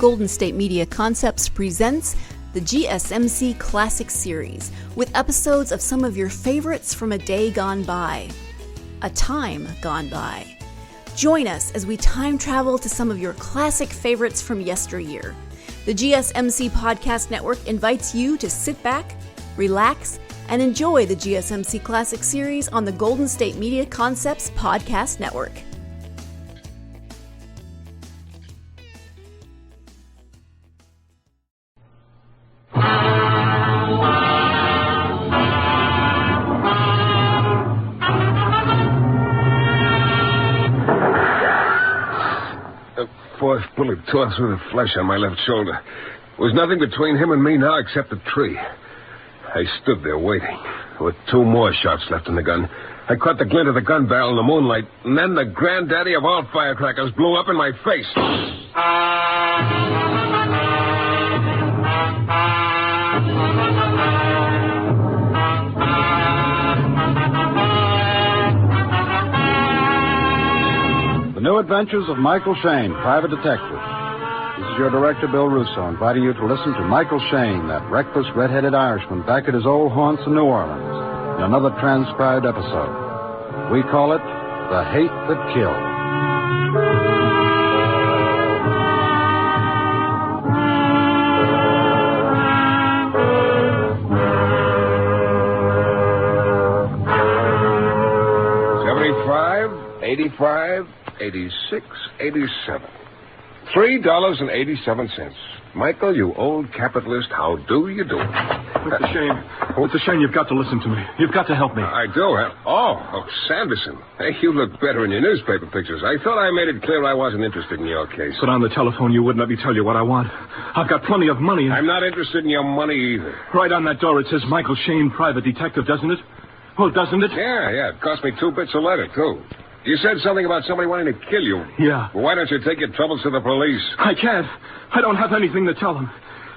Golden State Media Concepts presents the GSMC Classic Series, with episodes of some of your favorites from a day gone by, a time gone by. Join us as we time travel to some of your classic favorites from yesteryear. The GSMC Podcast Network invites you to sit back, relax, and enjoy the GSMC Classic Series on the Golden State Media Concepts Podcast Network. Fourth bullet tore through the flesh on my left shoulder. There was nothing between him and me now except a tree. I stood there waiting. There were two more shots left in the gun. I caught the glint of the gun barrel in the moonlight, and then the granddaddy of all firecrackers blew up in my face. The New Adventures of Michael Shayne, Private Detective. This is your director, Bill Russo, inviting you to listen to Michael Shayne, that reckless, red-headed Irishman, back at his old haunts in New Orleans, in another transcribed episode. We call it The Hate That Killed. $75, $85, $86, $87. $3.87. Michael, you old capitalist, how do you do? Mr. Shayne. Mr. Shayne, you've got to listen to me. You've got to help me. I do, huh? Oh, Sanderson. Hey, you look better in your newspaper pictures. I thought I made it clear I wasn't interested in your case. But on the telephone, you wouldn't let me tell you what I want. I've got plenty of money. I'm not interested in your money either. Right on that door, it says Michael Shayne, Private Detective, doesn't it? Well, doesn't it? Yeah. It cost me 2 bits a letter, too. You said something about somebody wanting to kill you. Yeah. Well, why don't you take your troubles to the police? I can't. I don't have anything to tell them.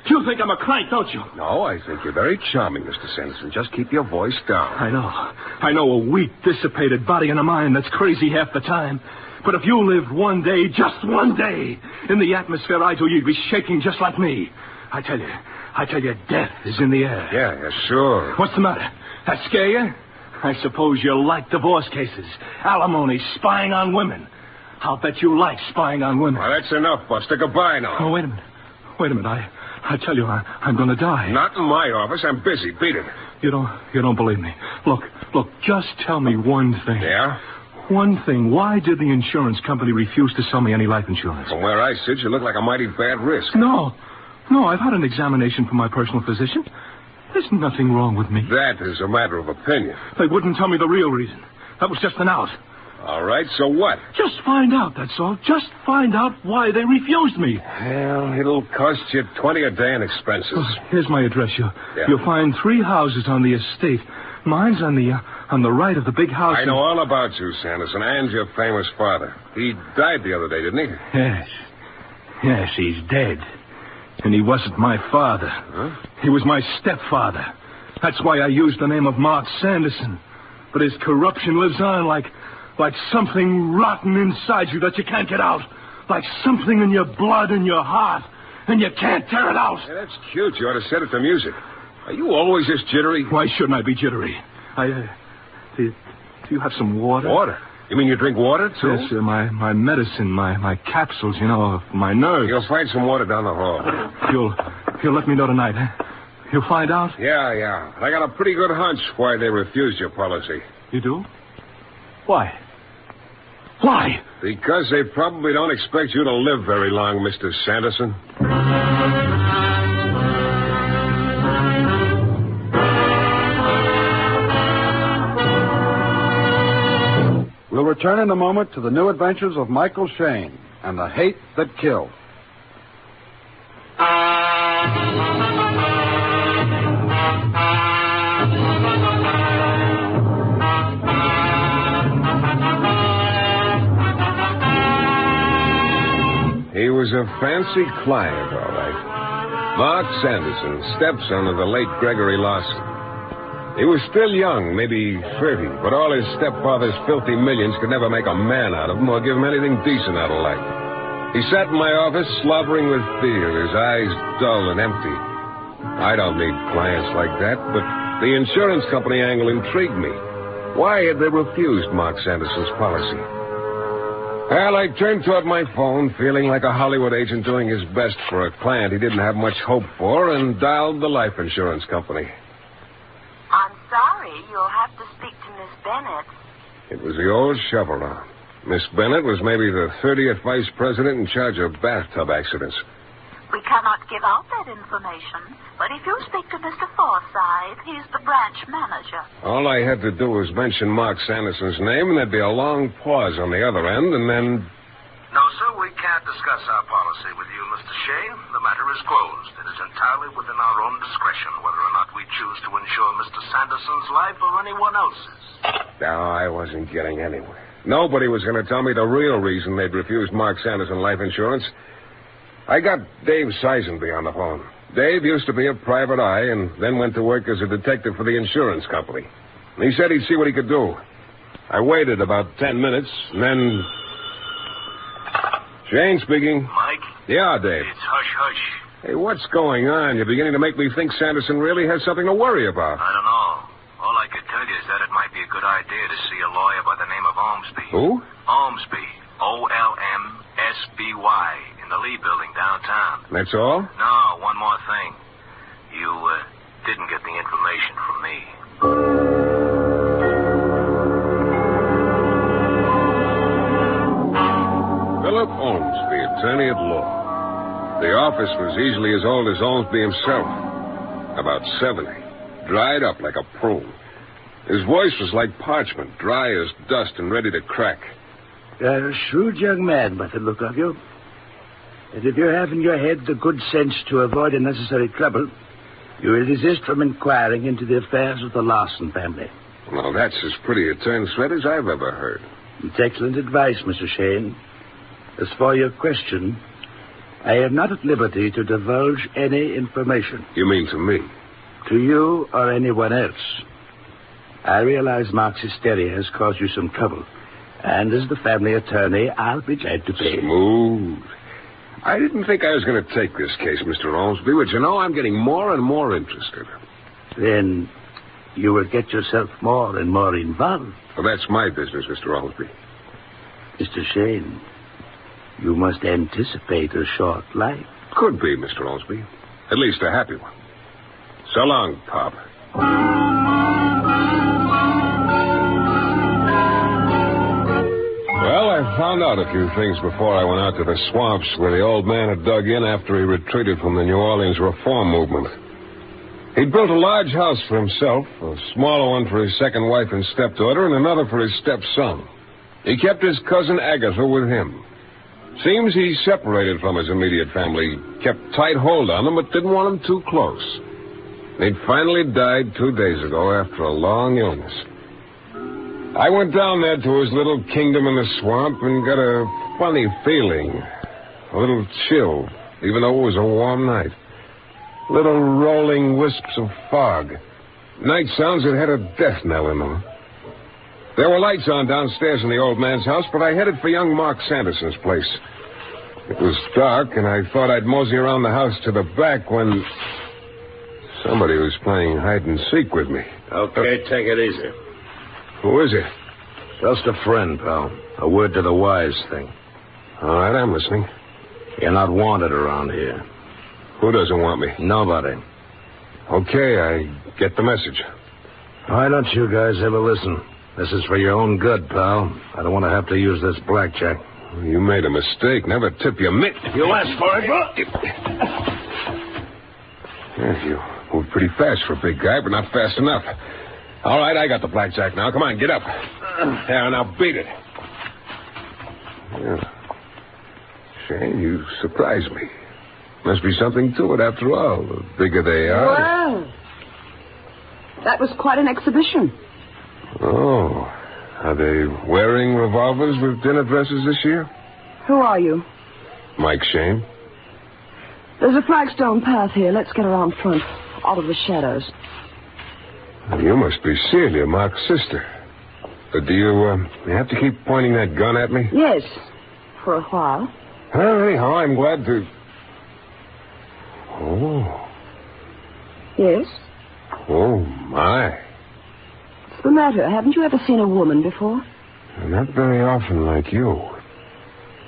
You think I'm a crank, don't you? No, I think you're very charming, Mr. Sanderson. Just keep your voice down. I know a weak, dissipated body and a mind that's crazy half the time. But if you lived one day, just one day, in the atmosphere I do, you'd be shaking just like me. I tell you, death is in the air. Yeah, sure. What's the matter? That scare you? I suppose you like divorce cases, alimony, spying on women. I'll bet you like spying on women. Well, that's enough, Buster. Goodbye now. Oh, wait a minute. I tell you, I'm going to die. Not in my office. I'm busy. Beat it. You don't believe me. Look, just tell me one thing. Yeah? One thing. Why did the insurance company refuse to sell me any life insurance? From where I sit, you look like a mighty bad risk. No, I've had an examination from my personal physician. There's nothing wrong with me. That is a matter of opinion. They wouldn't tell me the real reason. That was just an out. All right, so what? Just find out, that's all. Just find out why they refused me. Well, it'll cost you $20 a day in expenses. Oh, here's my address. You'll find 3 houses on the estate. Mine's on the right of the big house. I know all about you, Sanderson, and your famous father. He died the other day, didn't he? Yes, he's dead. And he wasn't my father. Huh? He was my stepfather. That's why I used the name of Mark Sanderson. But his corruption lives on like something rotten inside you that you can't get out. Like something in your blood and your heart. And you can't tear it out. Yeah, that's cute. You ought to set it to music. Are you always this jittery? Why shouldn't I be jittery? Do you have some water? Water? You mean you drink water, too? Yes, my medicine, my capsules, my nerves. You'll find some water down the hall. You'll let me know tonight, huh? You'll find out? Yeah. I got a pretty good hunch why they refused your policy. You do? Why? Why? Because they probably don't expect you to live very long, Mr. Sanderson. We'll return in a moment to the New Adventures of Michael Shayne and The Hate That Killed. He was a fancy client, all right. Mark Sanderson, stepson of the late Gregory Lawson. He was still young, maybe 30, but all his stepfather's filthy millions could never make a man out of him or give him anything decent out of life. He sat in my office, slobbering with fear, his eyes dull and empty. I don't need clients like that, but the insurance company angle intrigued me. Why had they refused Mark Sanderson's policy? Well, I turned toward my phone, feeling like a Hollywood agent doing his best for a client he didn't have much hope for, and dialed the life insurance company. I'm sorry. You'll have to speak to Miss Bennett. It was the old chevron. Miss Bennett was maybe the 30th vice president in charge of bathtub accidents. We cannot give out that information, but if you speak to Mr. Forsythe, he's the branch manager. All I had to do was mention Mark Sanderson's name, and there'd be a long pause on the other end, and then... No, sir, we can't discuss our policy with you, Mr. Shayne. The matter is closed. It is entirely within our own discretion whether or not we choose to insure Mr. Sanderson's life or anyone else's. No, I wasn't getting anywhere. Nobody was going to tell me the real reason they'd refused Mark Sanderson life insurance. I got Dave Sizenby on the phone. Dave used to be a private eye and then went to work as a detective for the insurance company. He said he'd see what he could do. I waited about 10 minutes, and then... Shayne speaking. Mike? Yeah, Dave. It's hush-hush. Hey, what's going on? You're beginning to make me think Sanderson really has something to worry about. I don't know. All I could tell you is that it might be a good idea to see a lawyer by the name of Ormsby. Who? Ormsby. Olmsby. In the Lee Building downtown. That's all? No, one more thing. You didn't get the information from me. Philip Ormsby, attorney at law. The office was easily as old as Ormsby himself. About 70. Dried up like a prune. His voice was like parchment, dry as dust and ready to crack. You're a shrewd young man by the look of you. And if you have in your head the good sense to avoid unnecessary trouble, you will desist from inquiring into the affairs of the Larson family. Well, that's as pretty a turn threat as I've ever heard. It's excellent advice, Mr. Shayne. As for your question, I am not at liberty to divulge any information. You mean to me? To you or anyone else. I realize Mark's hysteria has caused you some trouble. And as the family attorney, I'll be glad to pay. Smooth. I didn't think I was going to take this case, Mr. Ormsby, but you know, I'm getting more and more interested. Then you will get yourself more and more involved. Well, that's my business, Mr. Ormsby. Mr. Shayne, you must anticipate a short life. Could be, Mr. Ormsby. At least a happy one. So long, Pop. Well, I found out a few things before I went out to the swamps where the old man had dug in after he retreated from the New Orleans reform movement. He'd built a large house for himself, a smaller one for his second wife and stepdaughter, and another for his stepson. He kept his cousin Agatha with him. Seems he separated from his immediate family, kept tight hold on them, but didn't want them too close. He'd finally died 2 days ago after a long illness. I went down there to his little kingdom in the swamp and got a funny feeling. A little chill, even though it was a warm night. Little rolling wisps of fog. Night sounds that had a death knell in them. There were lights on downstairs in the old man's house, but I headed for young Mark Sanderson's place. It was dark, and I thought I'd mosey around the house to the back when somebody was playing hide-and-seek with me. Okay, take it easy. Who is it? Just a friend, pal. A word to the wise thing. All right, I'm listening. You're not wanted around here. Who doesn't want me? Nobody. Okay, I get the message. Why don't you guys ever listen? This is for your own good, pal. I don't want to have to use this blackjack. You made a mistake. Never tip your mitt. You asked for it, Yeah, you moved pretty fast for a big guy, but not fast enough. All right, I got the blackjack now. Come on, get up. There, now beat it. Yeah. Shayne, you surprised me. Must be something to it after all. The bigger they are. Well, that was quite an exhibition. Oh. Are they wearing revolvers with dinner dresses this year? Who are you? Mike Shayne. There's a flagstone path here. Let's get around front, out of the shadows. You must be Celia, Mark's sister. Do you have to keep pointing that gun at me? Yes, for a while. Anyhow, I'm glad to... Oh. Yes? Oh, my. What's the matter? Haven't you ever seen a woman before? Not very often like you.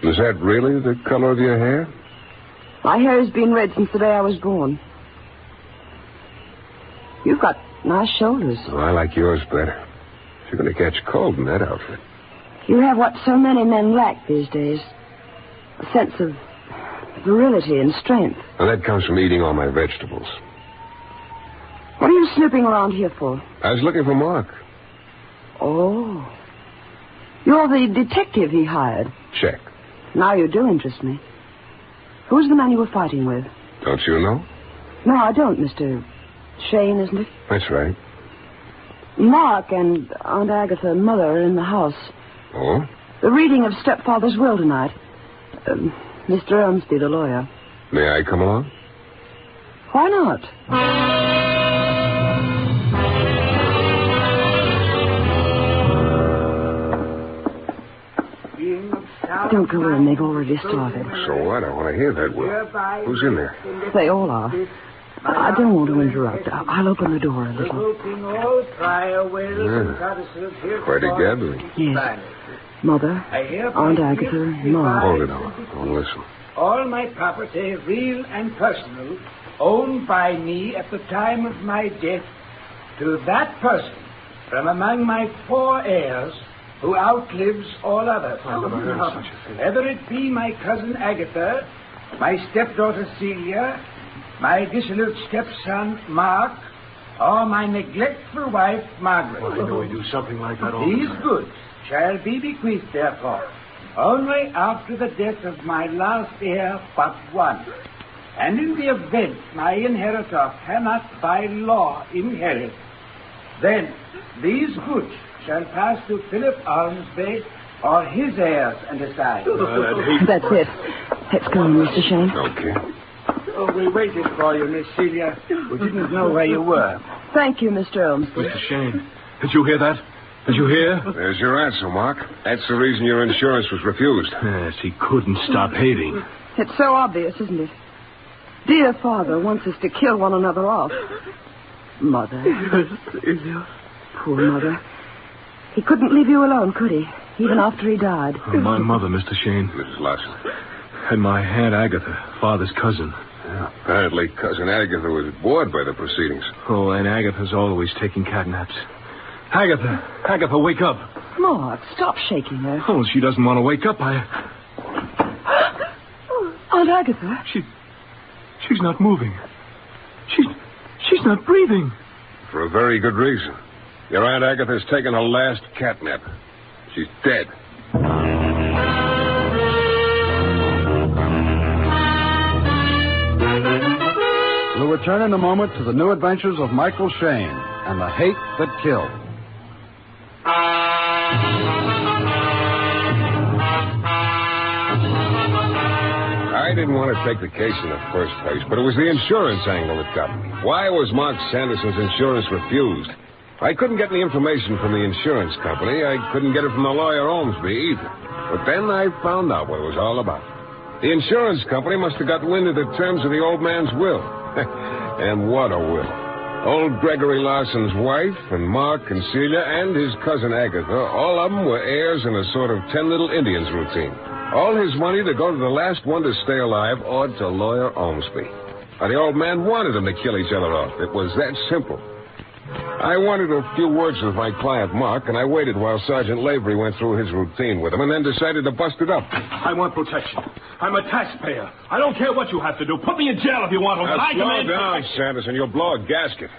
Is that really the color of your hair? My hair has been red since the day I was born. You've got nice shoulders. Oh, I like yours better. You're going to catch cold in that outfit. You have what so many men lack these days. A sense of virility and strength. And that comes from eating all my vegetables. What are you snooping around here for? I was looking for Mark. Oh. You're the detective he hired. Check. Now you do interest me. Who's the man you were fighting with? Don't you know? No, I don't, Mr. Shayne, isn't it? That's right. Mark and Aunt Agatha and Mother are in the house. Oh? The reading of stepfather's will tonight. Mr. Ormsby, the lawyer. May I come along? Why not? Don't go in. They've already started. So what? I want to hear that will. Who's in there? They all are. I don't want to interrupt. I'll open the door a little. Quite a gathering. Yes. Mother, Aunt Agatha, Mom. Hold it on. I'll listen. All my property, real and personal, owned by me at the time of my death, to that person from among my 4 heirs who outlives all others. Whether it be my cousin Agatha, my stepdaughter Celia, my dissolute stepson Mark, or my neglectful wife Margaret. Well, I know we do something like that all These the time. goods shall be bequeathed, therefore, only after the death of my last heir but one. And in the event my inheritor cannot by law inherit, then these goods shall pass to Philip Ormsby or his heirs and assigns. That's it. Let's go, Mr. Shayne. Okay. Oh, we waited for you, Miss Celia. We didn't know where you were. Thank you, Mr. Ormsby. Mr. Shayne, did you hear that? Did you hear? There's your answer, Mark. That's the reason your insurance was refused. Yes, he couldn't stop hating. It's so obvious, isn't it? Dear father wants us to kill one another off. Mother. Poor mother. He couldn't leave you alone, could he? Even after he died. Oh, my mother, Mr. Shayne. Mrs. Larson. And my Aunt Agatha, father's cousin. Yeah, apparently, Cousin Agatha was bored by the proceedings. Oh, and Agatha's always taking catnaps. Agatha, wake up. Mark, stop shaking her. Oh, she doesn't want to wake up. Aunt Agatha? She's not moving. She's not breathing. For a very good reason. Your Aunt Agatha's taken her last catnap. She's dead. We'll return in a moment to the new adventures of Michael Shayne and the hate that killed. I didn't want to take the case in the first place, but it was the insurance angle that got me. Why was Mark Sanderson's insurance refused? I couldn't get any information from the insurance company. I couldn't get it from the lawyer Ormsby either. But then I found out what it was all about. The insurance company must have got wind of the terms of the old man's will. And what a will. Old Gregory Larson's wife and Mark and Celia and his cousin Agatha, all of them were heirs in a sort of 10 Little Indians routine. All his money to go to the last one to stay alive or to lawyer Ormsby. Now, the old man wanted them to kill each other off. It was that simple. I wanted a few words with my client, Mark, and I waited while Sergeant Lavery went through his routine with him and then decided to bust it up. I want protection. I'm a taxpayer. I don't care what you have to do. Put me in jail if you want to. Now, I slow demand down, protection. Sanderson. You'll blow a gasket.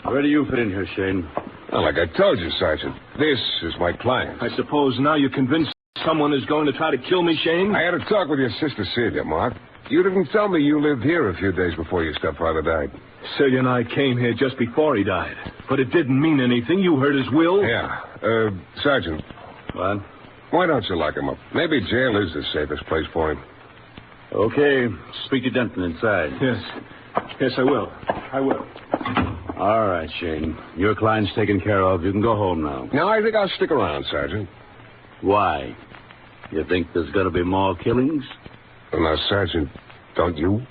Where do you fit in here, Shayne? Well, like I told you, Sergeant, this is my client. I suppose now you're convinced someone is going to try to kill me, Shayne? I had a talk with your sister, Celia, Mark. You didn't tell me you lived here a few days before your stepfather died. Celia and I came here just before he died. But it didn't mean anything. You heard his will. Yeah. Sergeant. What? Why don't you lock him up? Maybe jail is the safest place for him. Okay. Speak to Denton inside. Yes, I will. All right, Shayne. Your client's taken care of. You can go home now. No, I think I'll stick around, Sergeant. Why? You think there's going to be more killings? Well, now, Sergeant, don't you?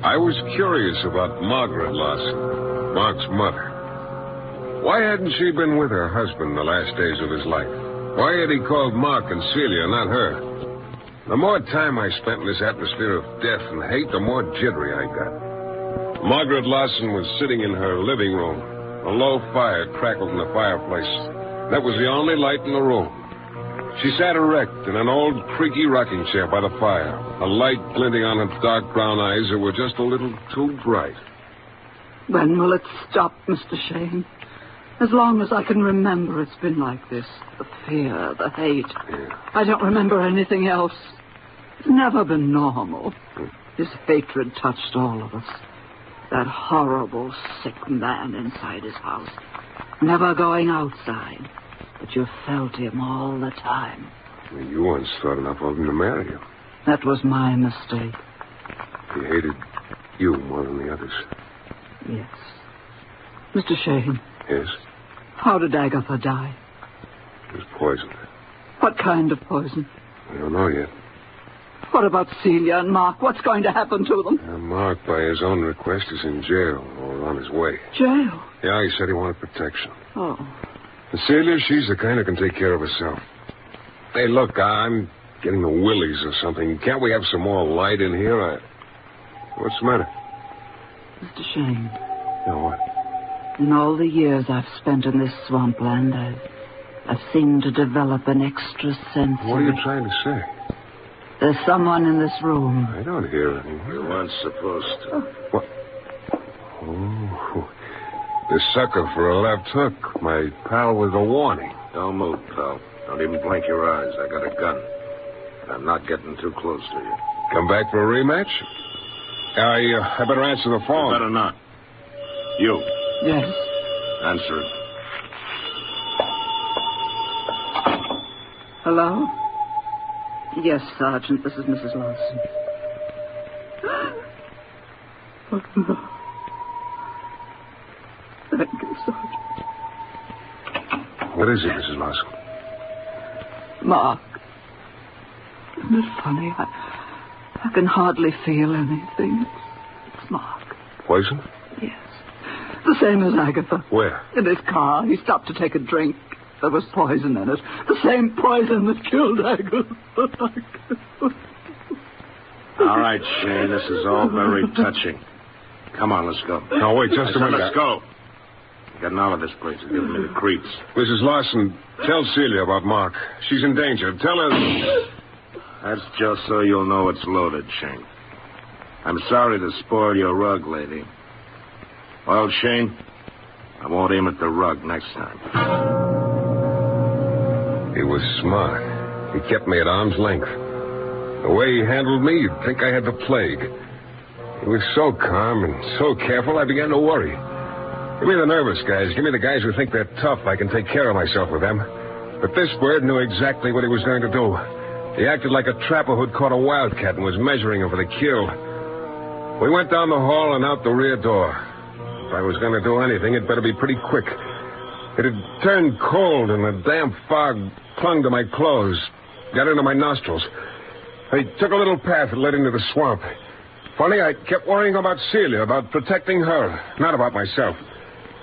I was curious about Margaret Lawson, Mark's mother. Why hadn't she been with her husband the last days of his life? Why had he called Mark and Celia, not her? The more time I spent in this atmosphere of death and hate, the more jittery I got. Margaret Lawson was sitting in her living room. A low fire crackled in the fireplace. That was the only light in the room. She sat erect in an old, creaky rocking chair by the fire, a light glinting on her dark brown eyes that were just a little too bright. When will it stop, Mr. Shayne? As long as I can remember, it's been like this. The fear, the hate. Yeah. I don't remember anything else. It's never been normal. His hatred touched all of us. That horrible, sick man inside his house. Never going outside. But you felt him all the time. Well, you once thought enough of him to marry you. That was my mistake. He hated you more than the others. Yes. Mr. Shayne. Yes? How did Agatha die? She was poisoned. What kind of poison? We don't know yet. What about Celia and Mark? What's going to happen to them? Mark, by his own request, is in jail or on his way. Jail? Yeah, he said he wanted protection. Oh. And Celia, she's the kind who can take care of herself. Hey, look, I'm getting the willies or something. Can't we have some more light in here? What's the matter? Mr. Shayne. You know what? In all the years I've spent in this swampland, I've seemed to develop an extra sense What are you trying to say? There's someone in this room. I don't hear anything. You weren't supposed to. What? Oh, the sucker for a left hook. My pal with a warning. Don't move, pal. Don't even blink your eyes. I got a gun. I'm not getting too close to you. Come back for a rematch? I better answer the phone. You better not. You. Yes. Answer it. Hello? Yes, Sergeant. This is Mrs. Lawson. Thank you, Sergeant. What is it, Mrs. Lawson? Mark. Isn't it funny? I can hardly feel anything. It's Mark. Poison? Yes. The same as Agatha. Where? In his car. He stopped to take a drink. There was poison in it. The same poison that killed Agatha. All right, Shane. This is all very touching. Come on, let's go. No, wait, just a minute. Let's go. Getting out of this place is giving me the creeps. Mrs. Lawson, tell Celia about Mark. She's in danger. Tell her... That's just so you'll know it's loaded, Shane. I'm sorry to spoil your rug, lady. Well, Shane, I won't aim at the rug next time. He was smart. He kept me at arm's length. The way he handled me, you'd think I had the plague. He was so calm and so careful, I began to worry. Give me the nervous guys. Give me the guys who think they're tough. I can take care of myself with them. But this bird knew exactly what he was going to do. He acted like a trapper who'd caught a wildcat and was measuring him for the kill. We went down the hall and out the rear door. If I was going to do anything, it better be pretty quick. It had turned cold, and the damp fog clung to my clothes, got into my nostrils. I took a little path that led into the swamp. Funny, I kept worrying about Celia, about protecting her, not about myself.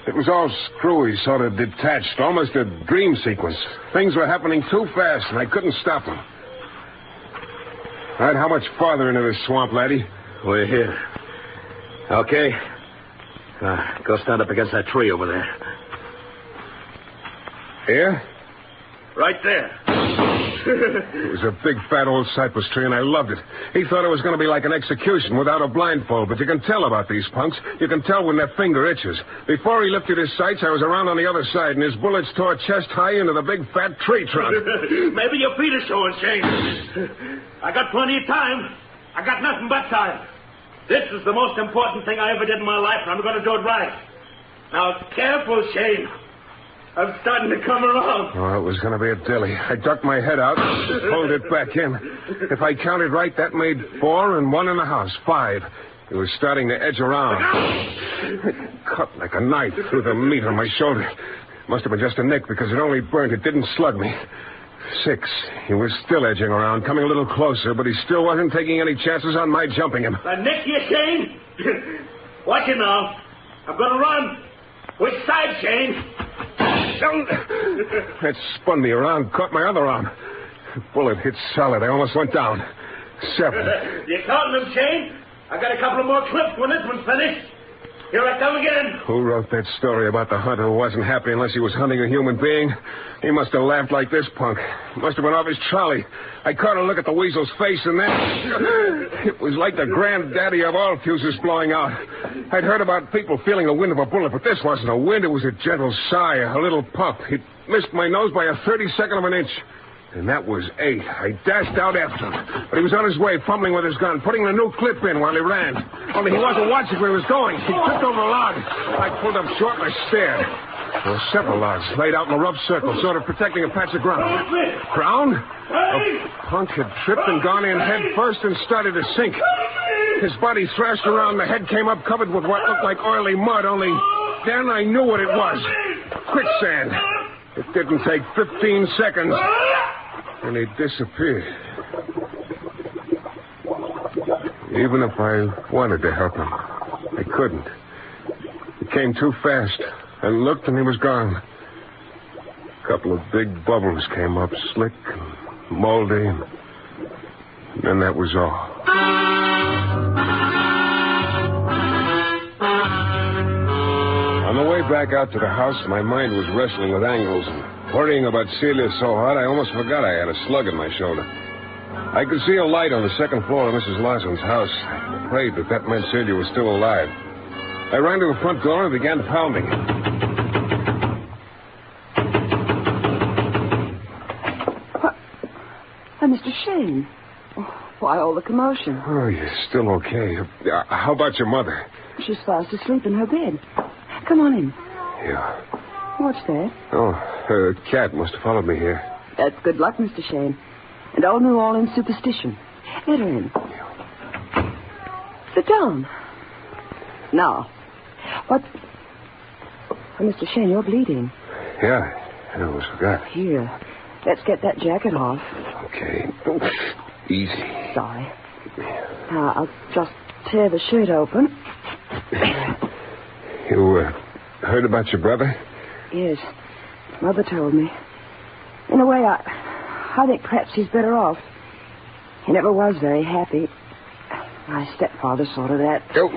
It was all screwy, sort of detached, almost a dream sequence. Things were happening too fast, and I couldn't stop them. All right, how much farther into this swamp, laddie? We're here. Okay. Go stand up against that tree over there. Here? Right there. It was a big, fat old cypress tree, and I loved it. He thought it was going to be like an execution without a blindfold, but you can tell about these punks. You can tell when their finger itches. Before he lifted his sights, I was around on the other side, and his bullets tore chest high into the big, fat tree trunk. Maybe your feet are showing, Shane. I got plenty of time. I got nothing but time. This is the most important thing I ever did in my life, and I'm going to do it right. Now, careful, Shane. I'm starting to come around. Oh, it was going to be a dilly. I ducked my head out, pulled it back in. If I counted right, that made 4 and 1 in the house, 5. He was starting to edge around. It cut like a knife through the meat on my shoulder. Must have been just a nick because it only burned. It didn't slug me. 6. He was still edging around, coming a little closer, but he still wasn't taking any chances on my jumping him. Nick, you, Shane? Watch it now. I'm going to run. Which side, Shane? That spun me around, caught my other arm. The bullet hit solid. I almost went down. 7. You counting them, Shane? I got a couple of more clips when this one's finished. Here I come again. Who wrote that story about the hunter who wasn't happy unless he was hunting a human being? He must have laughed like this punk. Must have been off his trolley. I caught a look at the weasel's face, and then it was like the granddaddy of all fuses blowing out. I'd heard about people feeling the wind of a bullet, but this wasn't a wind. It was a gentle sigh, a little puff. It missed my nose by a 32nd of an inch. And that was 8. I dashed out after him. But he was on his way, fumbling with his gun, putting a new clip in while he ran. Only he wasn't watching where he was going. He tripped over a log. I pulled up short and I stared. There were several logs laid out in a rough circle, sort of protecting a patch of ground. Ground? A punk had tripped and gone in head first and started to sink. His body thrashed around. The head came up covered with what looked like oily mud, only then I knew what it was. Quicksand. It didn't take 15 seconds. And he disappeared. Even if I wanted to help him, I couldn't. He came too fast. I looked and he was gone. A couple of big bubbles came up, slick and moldy, and then that was all. On the way back out to the house, my mind was wrestling with angles and worrying about Celia so hard I almost forgot I had a slug in my shoulder. I could see a light on the second floor of Mrs. Larson's house. I prayed that meant Celia was still alive. I ran to the front door and began pounding. Mr. Shayne. Why all the commotion? Oh, you're still okay. How about your mother? She's fast asleep in her bed. Come on in. Yeah. What's that? Oh, her cat must have followed me here. That's good luck, Mr. Shayne. And old New Orleans superstition. Let her in. Sit down. Now, what... Oh, Mr. Shayne, you're bleeding. Yeah, I almost forgot. Here, let's get that jacket off. Okay. Easy. Sorry. Now, I'll just tear the shirt open. You heard about your brother? Yes. Mother told me. In a way, I think perhaps he's better off. He never was very happy. My stepfather saw to that. Oh.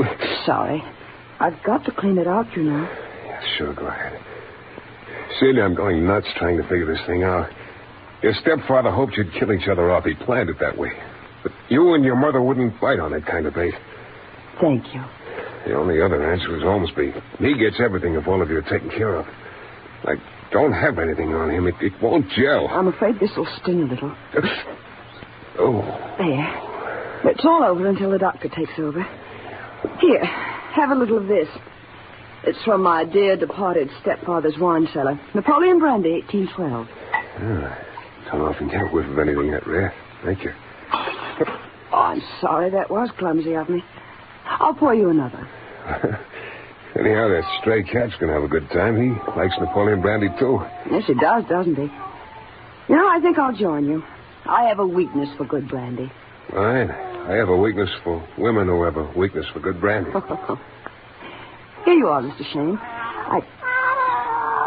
Sorry. I've got to clean it out, you know. Yeah, sure, go ahead. Celia, I'm going nuts trying to figure this thing out. Your stepfather hoped you'd kill each other off. He planned it that way. But you and your mother wouldn't bite on that kind of bait. Thank you. The only other answer is Ormsby. He gets everything if all of you are taken care of. I don't have anything on him. It won't gel. I'm afraid this will sting a little. Oh. There. It's all over until the doctor takes over. Here, have a little of this. It's from my dear departed stepfather's wine cellar. Napoleon brandy, 1812. I don't often get a whiff of anything that rare. Thank you. Oh, I'm sorry. That was clumsy of me. I'll pour you another. Anyhow, that stray cat's going to have a good time. He likes Napoleon brandy, too. Yes, he does, doesn't he? You know, I think I'll join you. I have a weakness for good brandy. Fine. I have a weakness for women who have a weakness for good brandy. Here you are, Mr. Shayne.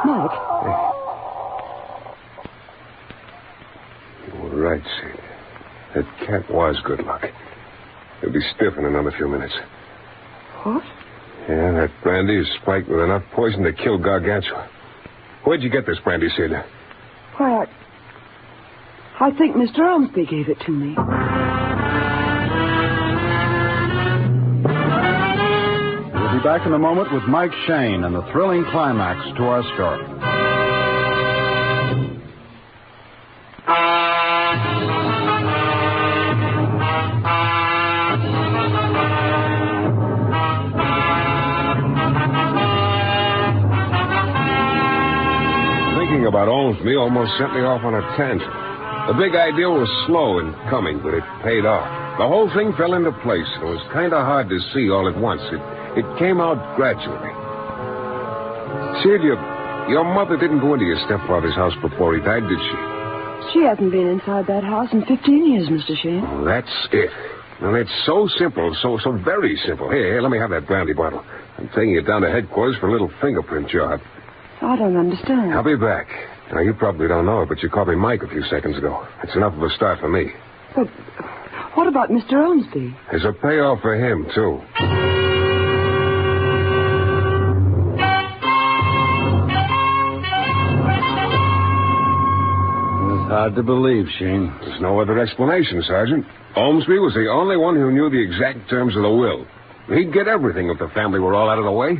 Mike. You were right, Sid. That cat was good luck. He'll be stiff in another few minutes. What? Yeah, that brandy is spiked with enough poison to kill Gargantua. Where'd you get this brandy, Celia? Why, I think Mr. Ormsby gave it to me. We'll be back in a moment with Mike Shayne and the thrilling climax to our story. Thinking about Ormsby almost sent me off on a tangent. The big idea was slow in coming, but it paid off. The whole thing fell into place. It was kind of hard to see all at once. It came out gradually. Celia, your mother didn't go into your stepfather's house before he died, did she? She hasn't been inside that house in 15 years, Mr. Shayne. Oh, that's it. And it's so simple, so very simple. Here, let me have that brandy bottle. I'm taking it down to headquarters for a little fingerprint job. I don't understand. I'll be back. Now, you probably don't know it, but you called me Mike a few seconds ago. It's enough of a start for me. But what about Mr. Ormsby? There's a payoff for him, too. It's hard to believe, Shayne. There's no other explanation, Sergeant. Ormsby was the only one who knew the exact terms of the will. He'd get everything if the family were all out of the way.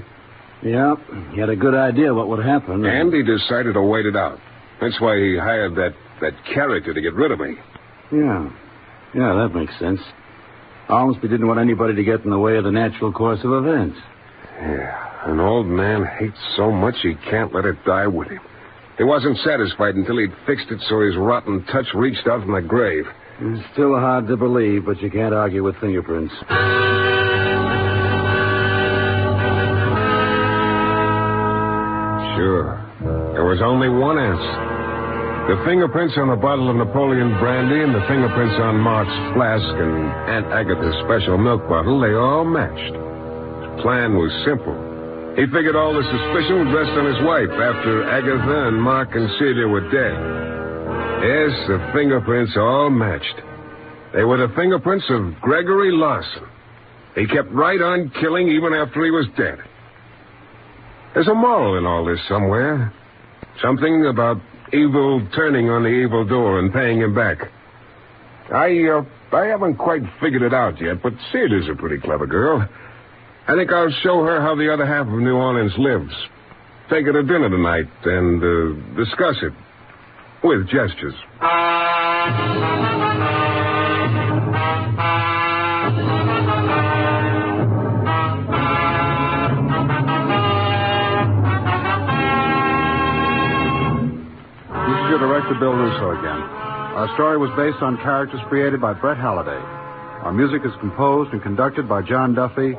Yeah, he had a good idea what would happen. And he decided to wait it out. That's why he hired that character to get rid of me. Yeah, that makes sense. Ormsby didn't want anybody to get in the way of the natural course of events. Yeah, an old man hates so much he can't let it die with him. He wasn't satisfied until he'd fixed it so his rotten touch reached out from the grave. It's still hard to believe, but you can't argue with fingerprints. Sure. There was only one answer. The fingerprints on the bottle of Napoleon brandy and the fingerprints on Mark's flask and Aunt Agatha's special milk bottle, they all matched. His plan was simple. He figured all the suspicion would rest on his wife after Agatha and Mark and Celia were dead. Yes, the fingerprints all matched. They were the fingerprints of Gregory Larson. He kept right on killing even after he was dead. There's a moral in all this somewhere. Something about evil turning on the evildoer and paying him back. I haven't quite figured it out yet, but Celia's a pretty clever girl. I think I'll show her how the other half of New Orleans lives. Take her to dinner tonight and discuss it with gestures. This is your director, Bill Russo, again. Our story was based on characters created by Brett Halliday. Our music is composed and conducted by John Duffy,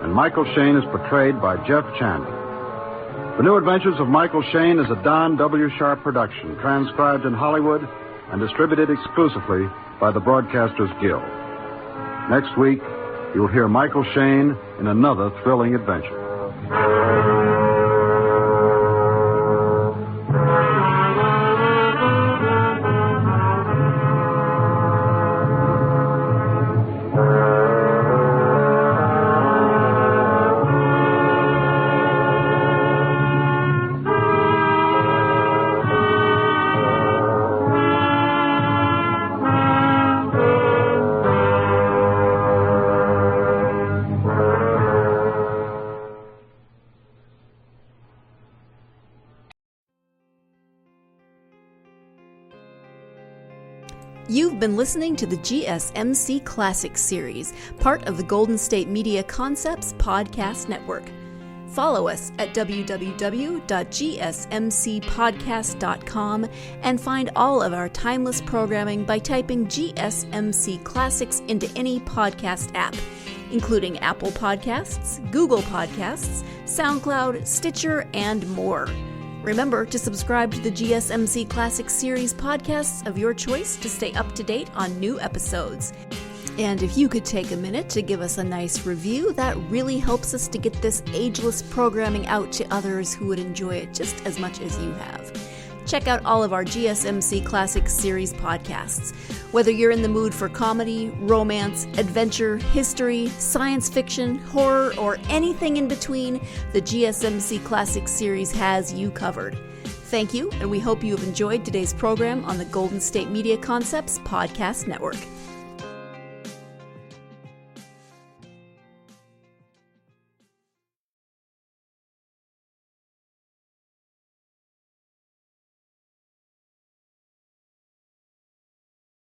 and Michael Shayne is portrayed by Jeff Chandy. The New Adventures of Michael Shayne is a Don W. Sharp production, transcribed in Hollywood and distributed exclusively by the Broadcasters Guild. Next week, you'll hear Michael Shayne in another thrilling adventure. You've been listening to the GSMC Classic Series, part of the Golden State Media Concepts Podcast Network. Follow us at www.gsmcpodcast.com and find all of our timeless programming by typing GSMC Classics into any podcast app, including Apple Podcasts, Google Podcasts, SoundCloud, Stitcher, and more. Remember to subscribe to the GSMC Classic Series podcasts of your choice to stay up to date on new episodes. And if you could take a minute to give us a nice review, that really helps us to get this ageless programming out to others who would enjoy it just as much as you have. Check out all of our GSMC Classic Series podcasts. Whether you're in the mood for comedy, romance, adventure, history, science fiction, horror, or anything in between, the GSMC Classic Series has you covered. Thank you, and we hope you have enjoyed today's program on the Golden State Media Concepts Podcast Network.